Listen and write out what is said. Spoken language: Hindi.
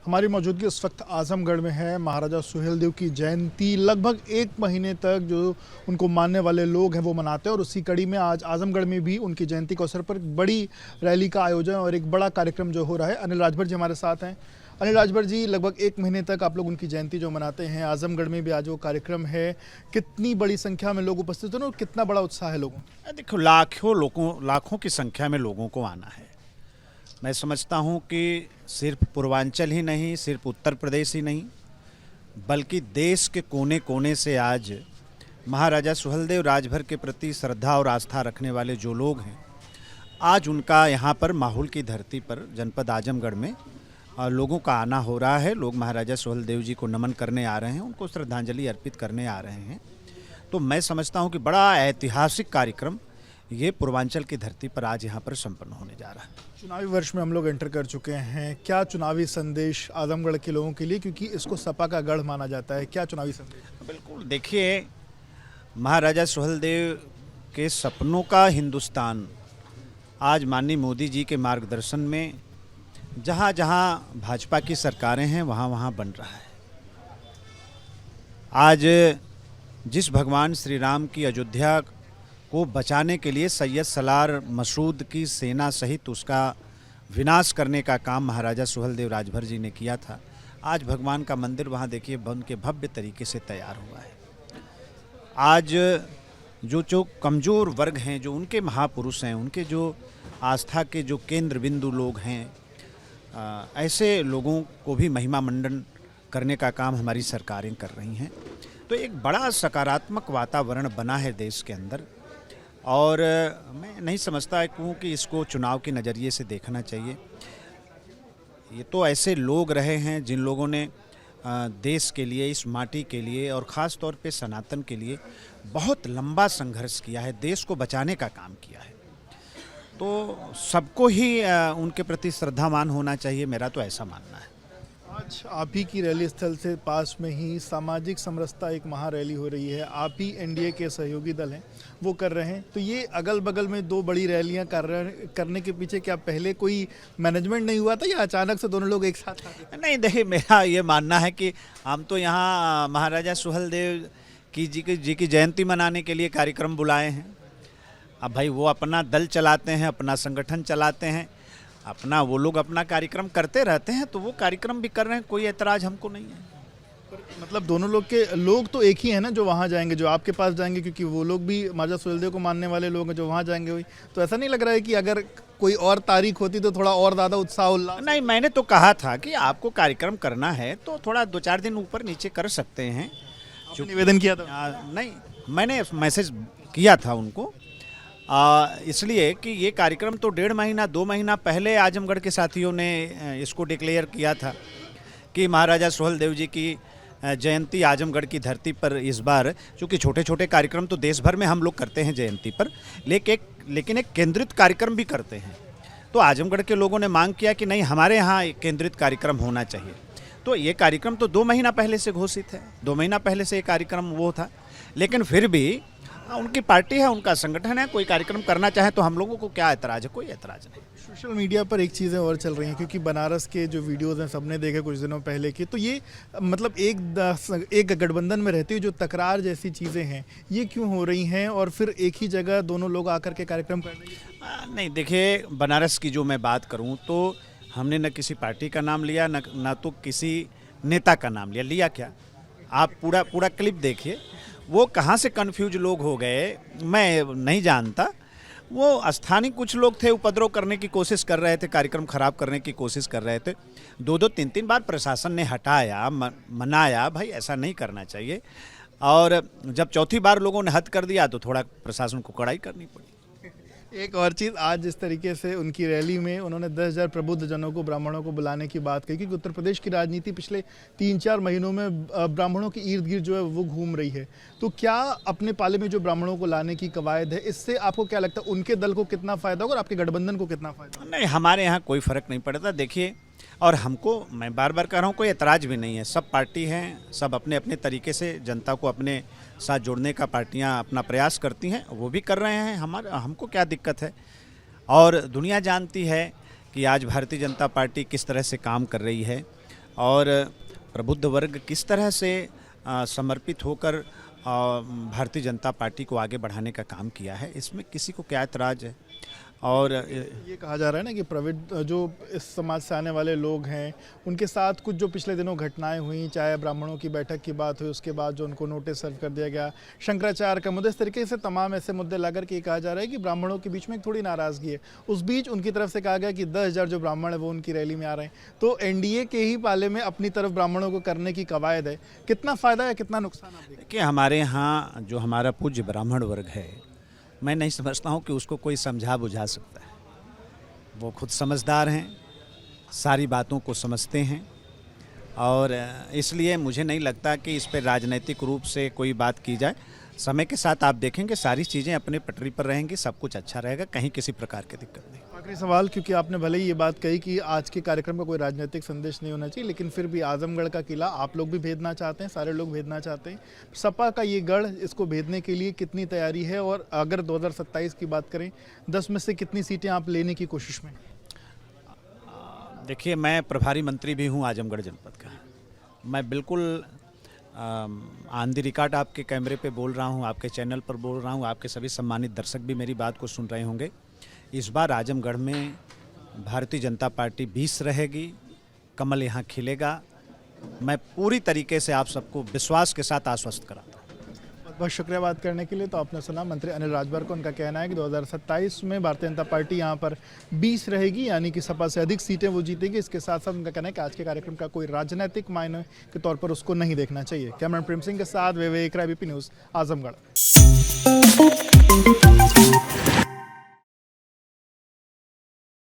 हमारी मौजूदगी इस वक्त आजमगढ़ में है। महाराजा सुहेलदेव की जयंती लगभग एक महीने तक जो उनको मानने वाले लोग हैं वो मनाते हैं, और उसी कड़ी में आज आजमगढ़ में भी उनकी जयंती के अवसर पर बड़ी रैली का आयोजन और एक बड़ा कार्यक्रम जो हो रहा है। अनिल राजभर जी हमारे साथ हैं। अनिल राजभर जी, लगभग एक महीने तक आप लोग उनकी जयंती जो मनाते हैं, आजमगढ़ में भी आज वो कार्यक्रम है, कितनी बड़ी संख्या में लोग उपस्थित हैं और कितना बड़ा उत्साह है लोगों? देखो, लाखों की संख्या में लोगों को आना है। मैं समझता हूँ कि सिर्फ पूर्वांचल ही नहीं, सिर्फ उत्तर प्रदेश ही नहीं, बल्कि देश के कोने कोने से आज महाराजा सुहेलदेव राजभर के प्रति श्रद्धा और आस्था रखने वाले जो लोग हैं, आज उनका यहाँ पर माहौल की धरती पर जनपद आजमगढ़ में लोगों का आना हो रहा है। लोग महाराजा सुहेलदेव जी को नमन करने आ रहे हैं, उनको श्रद्धांजलि अर्पित करने आ रहे हैं। तो मैं समझता हूँ कि बड़ा ऐतिहासिक कार्यक्रम ये पूर्वांचल की धरती पर आज यहाँ पर संपन्न होने जा रहा है। चुनावी वर्ष में हम लोग एंटर कर चुके हैं, क्या चुनावी संदेश आजमगढ़ के लोगों के लिए, क्योंकि इसको सपा का गढ़ माना जाता है, क्या चुनावी संदेश? बिल्कुल, देखिए, महाराजा सुहेलदेव के सपनों का हिंदुस्तान आज माननीय मोदी जी के मार्गदर्शन में जहाँ जहाँ भाजपा की सरकारें हैं वहाँ वहाँ बन रहा है। आज जिस भगवान श्री राम की अयोध्या को बचाने के लिए सैयद सलार मसूद की सेना सहित उसका विनाश करने का काम महाराजा सुहेलदेव राजभर जी ने किया था, आज भगवान का मंदिर वहाँ देखिए बन के भव्य तरीके से तैयार हुआ है। आज जो कमज़ोर वर्ग हैं, जो उनके महापुरुष हैं, उनके जो आस्था के जो केंद्र बिंदु लोग हैं, ऐसे लोगों को भी महिमा मंडन करने का काम हमारी सरकारें कर रही हैं। तो एक बड़ा सकारात्मक वातावरण बना है देश के अंदर, और मैं नहीं समझता हूँ कि इसको चुनाव के नज़रिए से देखना चाहिए। ये तो ऐसे लोग रहे हैं जिन लोगों ने देश के लिए, इस माटी के लिए और ख़ास तौर पे सनातन के लिए बहुत लंबा संघर्ष किया है, देश को बचाने का काम किया है। तो सबको ही उनके प्रति श्रद्धावान होना चाहिए, मेरा तो ऐसा मानना है। आज आप ही की रैली स्थल से पास में ही सामाजिक समरसता एक महारैली हो रही है, आप ही एनडीए के सहयोगी दल हैं वो कर रहे हैं, तो ये अगल बगल में दो बड़ी रैलियां करने के पीछे क्या पहले कोई मैनेजमेंट नहीं हुआ था या अचानक से दोनों लोग एक साथ आ गए? नहीं, देखिए, मेरा ये मानना है कि हम तो यहाँ महाराजा सुहेलदेव जी की जयंती मनाने के लिए कार्यक्रम बुलाए हैं। अब भाई वो अपना दल चलाते हैं, अपना संगठन चलाते हैं, अपना वो लोग अपना कार्यक्रम करते रहते हैं, तो वो कार्यक्रम भी कर रहे हैं, कोई ऐतराज़ हमको नहीं है। मतलब दोनों लोग तो एक ही हैं ना, जो वहाँ जाएंगे, जो आपके पास जाएंगे, क्योंकि वो लोग भी महाराजा सुहेलदेव को मानने वाले लोग हैं जो वहाँ जाएंगे वही। तो ऐसा नहीं लग रहा है कि अगर कोई और तारीख होती तो थोड़ा और ज़्यादा उत्साह उल्लास? नहीं, मैंने तो कहा था कि आपको कार्यक्रम करना है तो थोड़ा 2-4 दिन ऊपर नीचे कर सकते हैं। निवेदन किया था? नहीं, मैंने मैसेज किया था उनको, इसलिए कि ये कार्यक्रम तो 1.5 महीना 2 महीना पहले आजमगढ़ के साथियों ने इसको डिक्लेयर किया था कि महाराजा सुहेलदेव जी की जयंती आजमगढ़ की धरती पर इस बार, चूँकि छोटे छोटे कार्यक्रम तो देश भर में हम लोग करते हैं जयंती पर, लेकिन एक केंद्रित कार्यक्रम भी करते हैं। तो आजमगढ़ के लोगों ने मांग किया कि नहीं, हमारे यहाँ एक केंद्रित कार्यक्रम होना चाहिए। तो ये कार्यक्रम तो 2 महीना पहले से घोषित है, 2 महीना पहले से ये कार्यक्रम वो था, लेकिन फिर भी उनकी पार्टी है, उनका संगठन है, कोई कार्यक्रम करना चाहे तो हम लोगों को क्या ऐतराज़ है? कोई ऐतराज़ नहीं। सोशल मीडिया पर एक चीज़ें और चल रही हैं, क्योंकि बनारस के जो वीडियोज़ हैं सबने देखे कुछ दिनों पहले की, तो ये मतलब एक गठबंधन में रहती हुई जो तकरार जैसी चीज़ें हैं ये क्यों हो रही हैं, और फिर एक ही जगह दोनों लोग आकर के कार्यक्रम कर रहे हैं? नहीं, देखिए, बनारस की जो मैं बात करूं तो हमने न किसी पार्टी का नाम लिया, न तो किसी नेता का नाम लिया क्या? आप पूरा क्लिप देखिए, वो कहाँ से कन्फ्यूज लोग हो गए मैं नहीं जानता। वो स्थानीय कुछ लोग थे, उपद्रव करने की कोशिश कर रहे थे, कार्यक्रम खराब करने की कोशिश कर रहे थे। 2-2, 3-3 बार प्रशासन ने हटाया, मनाया, भाई ऐसा नहीं करना चाहिए। और जब चौथी बार लोगों ने हद कर दिया तो थोड़ा प्रशासन को कड़ाई करनी पड़ी। एक और चीज़, आज जिस तरीके से उनकी रैली में उन्होंने 10,000 प्रबुद्ध जनों को, ब्राह्मणों को बुलाने की बात कही, क्योंकि उत्तर प्रदेश की राजनीति पिछले 3-4 महीनों में ब्राह्मणों के इर्द गिर्द जो है वो घूम रही है, तो क्या अपने पाले में जो ब्राह्मणों को लाने की कवायद है, इससे आपको क्या लगता है उनके दल को कितना फ़ायदा होगा और आपके गठबंधन को कितना फ़ायदा? नहीं, हमारे यहाँ कोई फ़र्क नहीं पड़ता। देखिए, और हमको, मैं बार बार कह रहा हूँ, कोई ऐतराज़ भी नहीं है। सब पार्टी हैं, सब अपने अपने तरीके से जनता को अपने साथ जोड़ने का पार्टियाँ अपना प्रयास करती हैं, वो भी कर रहे हैं। हमको क्या दिक्कत है? और दुनिया जानती है कि आज भारतीय जनता पार्टी किस तरह से काम कर रही है। और प्रबुद्ध वर्ग किस तरह से समर्पित होकर भारतीय जनता पार्टी को आगे बढ़ाने का काम किया है, इसमें किसी को क्या ऐतराज़ है। और ये कहा जा रहा है ना कि प्रवृत्त जो इस समाज से आने वाले लोग हैं उनके साथ कुछ जो पिछले दिनों घटनाएं हुई, चाहे ब्राह्मणों की बैठक की बात हुई, उसके बाद जो उनको नोटिस सर्व कर दिया गया, शंकराचार्य का मुद्दे, इस तरीके से तमाम ऐसे मुद्दे लाकर के कहा जा रहा है कि ब्राह्मणों के बीच में एक थोड़ी नाराज़गी है। उस बीच उनकी तरफ से कहा गया कि 10,000 जो ब्राह्मण है वो उनकी रैली में आ रहे हैं। तो एनडीए के ही पाले में अपनी तरफ ब्राह्मणों को करने की कवायद है, कितना फ़ायदा है कितना नुकसान आप देखिए? कि हमारे यहाँ जो हमारा पूज्य ब्राह्मण वर्ग है, मैं नहीं समझता हूँ कि उसको कोई समझा बुझा सकता है। वो खुद समझदार हैं, सारी बातों को समझते हैं, और इसलिए मुझे नहीं लगता कि इस पर राजनीतिक रूप से कोई बात की जाए। समय के साथ आप देखेंगे सारी चीज़ें अपने पटरी पर रहेंगी, सब कुछ अच्छा रहेगा, कहीं किसी प्रकार की दिक्कत नहीं। आखिरी सवाल, क्योंकि आपने भले ही ये बात कही कि आज के कार्यक्रम का कोई राजनीतिक संदेश नहीं होना चाहिए, लेकिन फिर भी आजमगढ़ का किला आप लोग भी भेदना चाहते हैं, सारे लोग भेदना चाहते हैं। सपा का ये गढ़, इसको भेदने के लिए कितनी तैयारी है, और अगर 2027 की बात करें 10 में से कितनी सीटें आप लेने की कोशिश में? देखिए, मैं प्रभारी मंत्री भी हूँ आजमगढ़ जनपद का। मैं बिल्कुल ऑन द रिकॉर्ड आपके कैमरे पे बोल रहा हूँ, आपके चैनल पर बोल रहा हूँ, आपके सभी सम्मानित दर्शक भी मेरी बात को सुन रहे होंगे। इस बार आजमगढ़ में भारतीय जनता पार्टी 20 रहेगी, कमल यहाँ खिलेगा। मैं पूरी तरीके से आप सबको विश्वास के साथ आश्वस्त कराता हूँ। बहुत बहुत शुक्रिया बात करने के लिए। तो आपने सुना मंत्री अनिल राजभर को, उनका कहना है कि 2027 में भारतीय जनता पार्टी यहाँ पर 20 रहेगी, यानी कि सपा से अधिक सीटें वो जीतेगी। इसके साथ साथ उनका कहना है कि आज के कार्यक्रम का कोई राजनीतिक मायने के तौर पर उसको नहीं देखना चाहिए। कैमरामैन प्रेम सिंह के साथ विवेक राय, बीपी न्यूज़, आजमगढ़।